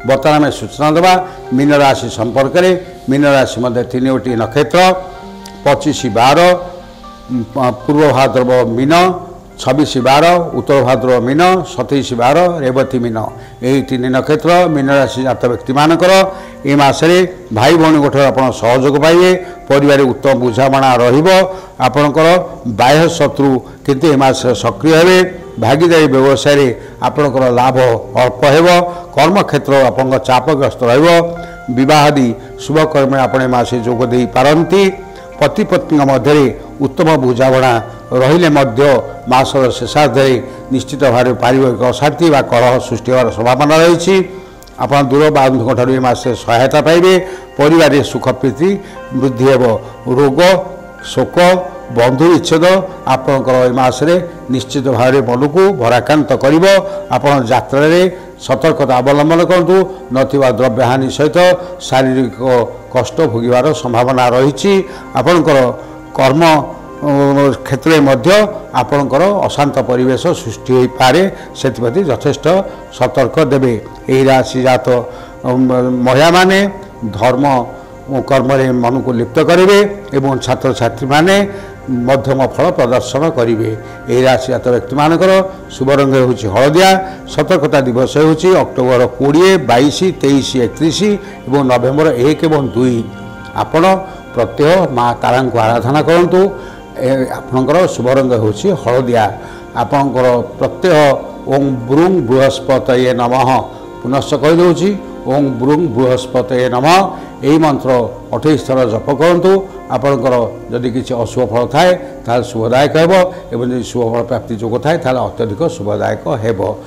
बर्तमान आम सूचना देवा मीन राशि संपर्क में। मीन राशि मध्य 3टी नक्षत्र 25/12 पूर्व भाद्रव मीन, 26/12 उत्तर भाद्रव मीन, 27/12 रेवती मीन। यही 3 नक्षत्र मीन राशि जात व्यक्ति मानकर ए मासरे भाई भौणी गोठर आप सहयोग पाइबे। परिवार उत्तम बुझामणा आपणकर बाह्य शत्रु किंतु ए मास सक्रिय हे। भागीदारी व्यवसाय आपणकर लाभ अल्प हो। कर्मक्षेत्र आप चापग्रस्त रवादी शुभ कर्म आपण मासे जोग दे पारती। पति पत्नी मध्य उत्तम बुझामणा रहिले मासर शेषार्धे निश्चित भाव पारिवारिक अशांति व कलह सृष्टि होवार संभावना रही। आप दूर बांधुओं मासे सहायता पाइबे। परिवार सुख प्रीति वृद्धि हो। रोग शोक बंधु विच्छेद आपणकर मासरे निश्चित भाव मन को भराक्रांत कर। यात्रा सतर्कता अवलंबन करूँ। नथिबा द्रव्य हानि सहित शारीरिक कष्ट भोगार संभावना रही। आपणकर कर्म क्षेत्र में आपणकर अशांत परिवेश सृष्टि हो पारे। से यथेष्ट सतर्क देवे। यही राशि जात महिला माने धर्म कर्म मन को लिप्त करेंगे एवं छात्र छात्री माने मध्यम फल प्रदर्शन करेंगे। यही राशि जात व्यक्ति मानकर शुभ रंग होची हलदिया। सतर्कता दिवस होची अक्टोबर 20, 22, 23, 31 और नवेम्बर 1 और 2। आपण प्रत्यह माँ तारा को आराधना करूँ। आपणकर शुभ रंग होची हलदिया। आपणकर प्रत्यह ओं ब्रूं बृहस्पतये नमः पुनश्च कहीदे ओं ब्रूं बृहस्पतये नमः यही मंत्र 28 थर जप करूँ। आपणकर जदि किसी अशुभ फल थाए शुभदायक हो। शुभ फल प्राप्ति जोग थाए अत्यधिक शुभदायक हो।